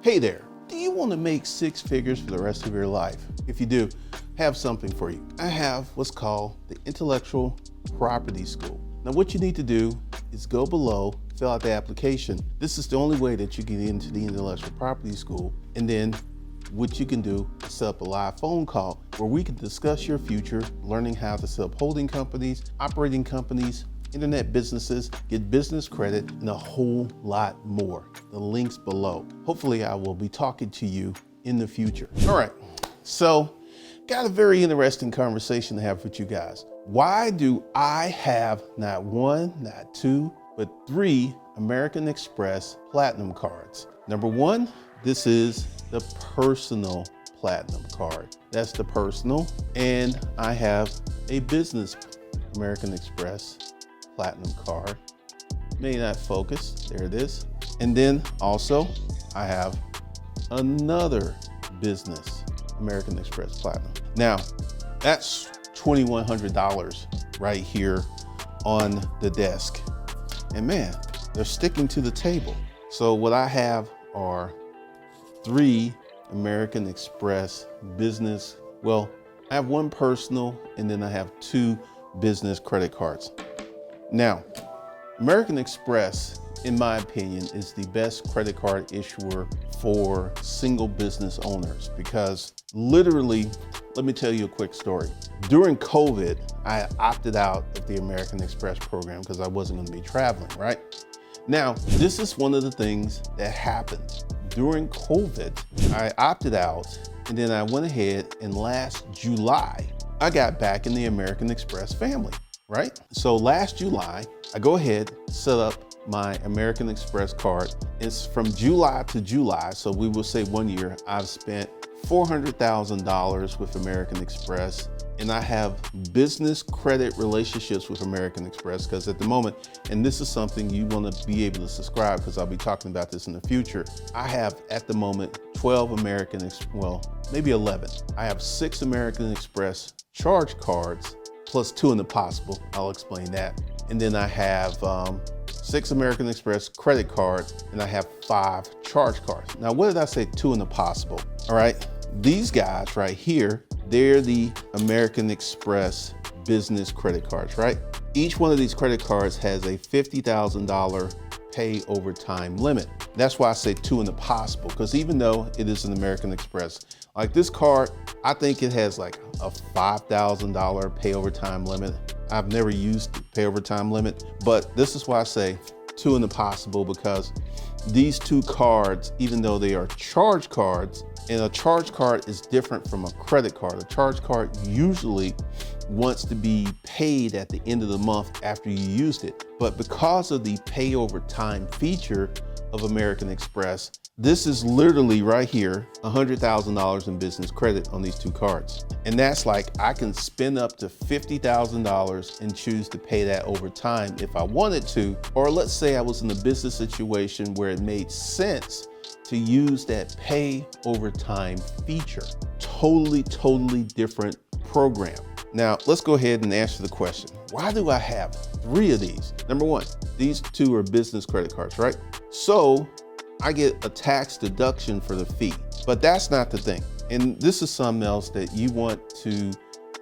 Hey there, do you want to make six figures for the rest of your life? If you do, I have something for you. I have what's called the Intellectual Property School. Now what you need to do is go below, fill out the application. This is the only way that you get into the Intellectual Property School. And then what you can do is set up a live phone call where we can discuss your future, learning how to set up holding companies, operating companies, internet businesses, get business credit, and a whole lot more. The link's below. Hopefully I will be talking to you in the future. All right, so got a very interesting conversation to have with you guys. Why do I have not one, not two, but three American Express Platinum cards? Number one, this is the personal Platinum card. That's the personal. And I have a business American Express Platinum card. May not focus, there it is. And then also I have another business American Express Platinum. Now that's $2,100 right here on the desk. And man, they're sticking to the table. So what I have are three American Express business. Well, I have one personal and then I have two business credit cards. Now, American Express, in my opinion, is the best credit card issuer for single business owners because literally, let me tell you a quick story. During COVID, I opted out of the American Express program because I wasn't going to be traveling, right? Now, this is one of the things that happened. During COVID, I opted out and then I went ahead and last July, I got back in the American Express family. Right? So last July, I go ahead, set up my American Express card. It's from July to July. So we will say 1 year, I've spent $400,000 with American Express. And I have business credit relationships with American Express because at the moment, and this is something you want to be able to subscribe because I'll be talking about this in the future. I have at the moment 12 maybe 11. I have 6 American Express charge cards plus 2 in the possible. I'll explain that. And then I have 6 American Express credit cards and I have 5 charge cards. Now, what did I say 2 in the possible? All right, these guys right here, they're the American Express business credit cards, right? Each one of these credit cards has a $50,000 pay over time limit. That's why I say 2 in the possible, because even though it is an American Express, like this card, I think it has like a $5,000 pay over time limit. I've never used the pay over time limit, but this is why I say 2 in the possible, because these 2 cards, even though they are charge cards, and a charge card is different from a credit card. A charge card usually wants to be paid at the end of the month after you used it. But because of the pay over time feature of American Express, this is literally right here, $100,000 in business credit on these 2 cards. And that's like, I can spend up to $50,000 and choose to pay that over time if I wanted to. Or let's say I was in a business situation where it made sense to use that pay over time feature. Totally different program. Now, let's go ahead and answer the question. Why do I have 3 of these? Number one, these 2 are business credit cards, right? So I get a tax deduction for the fee, but that's not the thing. And this is something else that you want to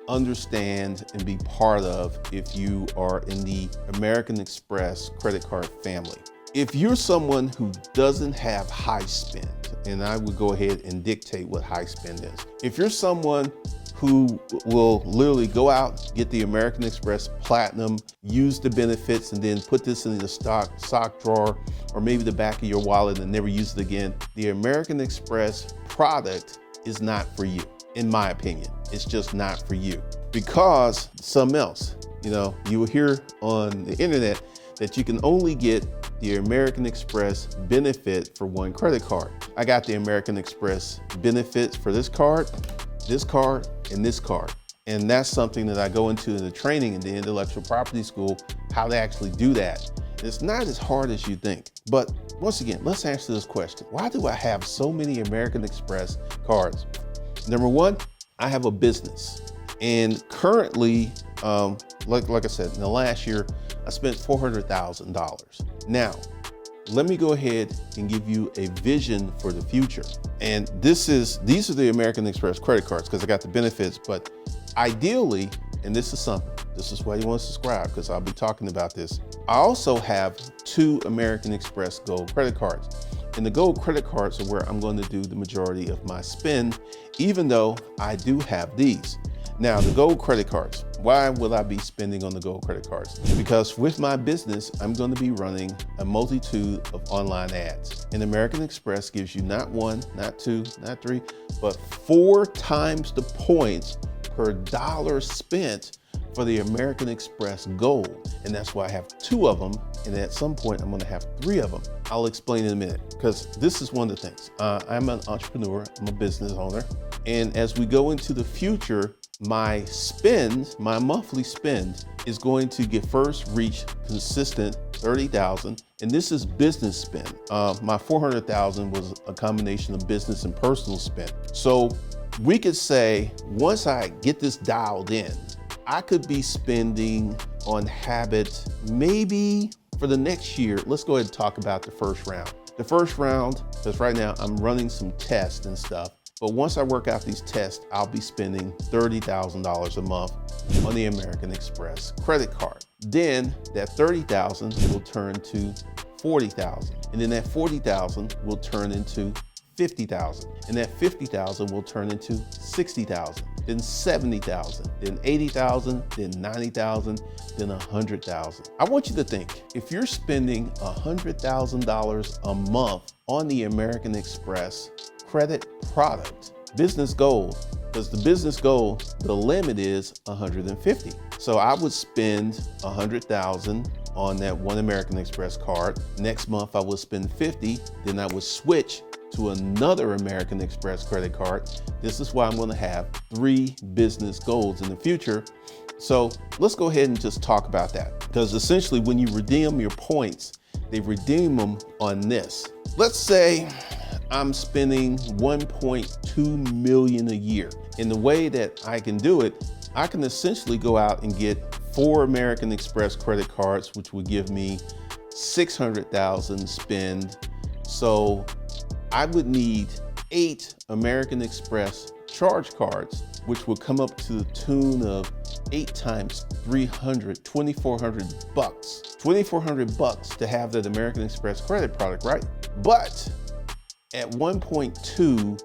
understand and be part of if you are in the American Express credit card family. If you're someone who doesn't have high spend, and I would go ahead and dictate what high spend is. If you're someone who will literally go out, get the American Express Platinum, use the benefits, and then put this in the sock drawer, or maybe the back of your wallet and never use it again, the American Express product is not for you. In my opinion, it's just not for you, because something else, you will hear on the internet that you can only get the American Express benefit for 1 credit card. I got the American Express benefits for this card, and this card. And that's something that I go into in the training in the Intellectual Property School, how to actually do that. It's not as hard as you think. But once again, let's answer this question. Why do I have so many American Express cards? Number one, I have a business. And currently, like I said, in the last year, I spent $400,000. Now, let me go ahead and give you a vision for the future. And these are the American Express credit cards because I got the benefits, but ideally, and this is why you want to subscribe because I'll be talking about this. I also have 2 American Express Gold credit cards. And the Gold credit cards are where I'm going to do the majority of my spend, even though I do have these. Now, the Gold credit cards, why will I be spending on the Gold credit cards? Because with my business, I'm going to be running a multitude of online ads. And American Express gives you not 1, not 2, not 3, but 4 times the points per dollar spent for the American Express Gold. And that's why I have 2 of them. And at some point, I'm gonna have 3 of them. I'll explain in a minute, because this is one of the things. I'm an entrepreneur, I'm a business owner. And as we go into the future, my monthly spend is going to first reach consistent 30,000. And this is business spend. My 400,000 was a combination of business and personal spend. So we could say, once I get this dialed in, I could be spending on habit maybe for the next year. Let's go ahead and talk about the first round. The first round, because right now I'm running some tests and stuff, but once I work out these tests, I'll be spending $30,000 a month on the American Express credit card. Then that 30,000 will turn to 40,000. And then that 40,000 will turn into 50,000. And that 50,000 will turn into 60,000, then 70,000, then 80,000, then 90,000, then 100,000. I want you to think, if you're spending $100,000 a month on the American Express credit product, Business Gold, because the Business Gold, the limit is 150. So I would spend 100,000 on that one American Express card. Next month I would spend 50, then I would switch to another American Express credit card. This is why I'm going to have 3 Business Golds in the future. So let's go ahead and just talk about that, because essentially when you redeem your points, they redeem them on this. Let's say I'm spending 1.2 million a year. In the way that I can do it, I can essentially go out and get 4 American Express credit cards, which would give me 600,000 spend. So I would need 8 American Express charge cards, which would come up to the tune of 8 times 300, 2,400 bucks. 2,400 bucks to have that American Express credit product, right? But at 1.2,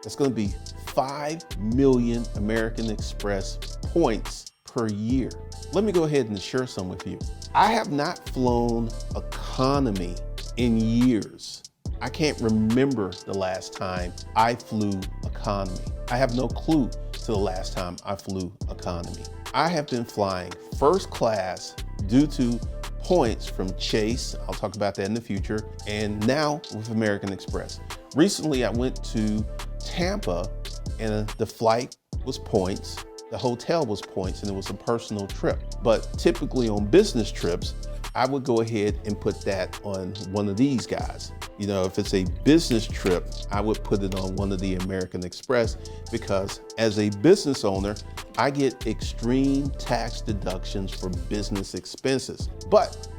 that's going to be 5 million American Express points per year. Let me go ahead and share some with you. I have not flown economy in years. I can't remember the last time I flew economy. I have no clue to the last time I flew economy. I have been flying first class due to points from Chase. I'll talk about that in the future. And now with American Express. Recently, I went to Tampa and the flight was points. The hotel was points, and it was a personal trip. But typically on business trips, I would go ahead and put that on one of these guys. You know, if it's a business trip, I would put it on one of the American Express, because as a business owner, I get extreme tax deductions for business expenses. But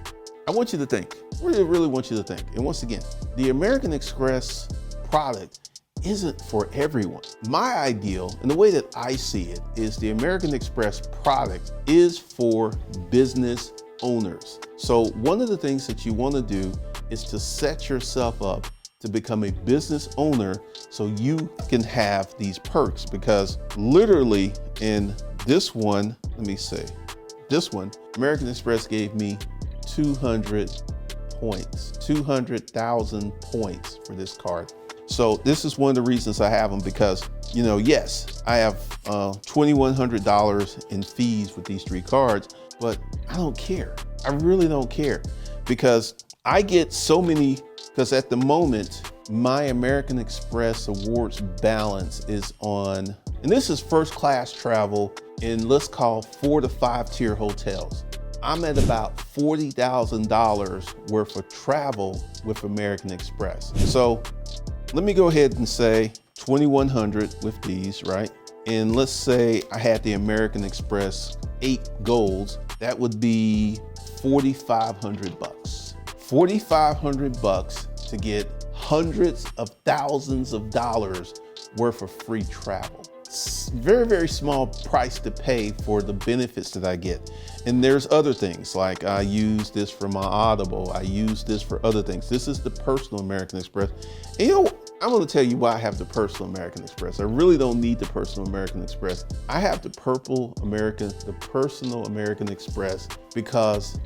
I want you to think, really want you to think. And once again, the American Express product isn't for everyone. My ideal, and the way that I see it, is the American Express product is for business owners. So one of the things that you want to do is to set yourself up to become a business owner so you can have these perks, because literally in this one, let me say, this one, American Express gave me 200 points, 200,000 points for this card. So this is one of the reasons I have them, because, you know, yes, I have $2,100 in fees with these 3 cards, but I don't care. I really don't care, because I get so many, because at the moment, my American Express awards balance is on, and this is first class travel in, let's call 4 to 5 tier hotels. I'm at about $40,000 worth of travel with American Express. So let me go ahead and say 2,100 with these, right? And let's say I had the American Express 8 golds, that would be 4,500 bucks. $4,500 to get hundreds of thousands of dollars worth of free travel. It's very, very small price to pay for the benefits that I get. And there's other things, like I use this for my Audible. I use this for other things. This is the personal American Express. And you know, I'm gonna tell you why I have the personal American Express. I really don't need the personal American Express. I have the personal American Express because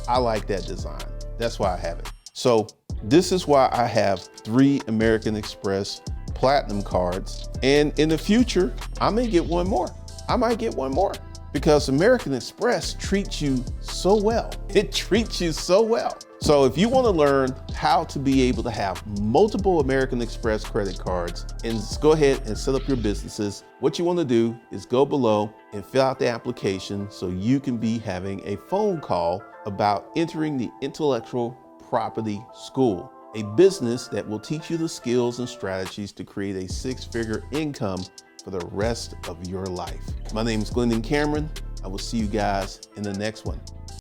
I like that design. That's why I have it. So this is why I have 3 American Express Platinum cards. And in the future, I may get one more. I might get one more because American Express treats you so well. It treats you so well. So if you want to learn how to be able to have multiple American Express credit cards and go ahead and set up your businesses, what you want to do is go below and fill out the application so you can be having a phone call about entering the Intellectual Property School, a business that will teach you the skills and strategies to create a 6-figure income for the rest of your life. My name is Glendon Cameron. I will see you guys in the next one.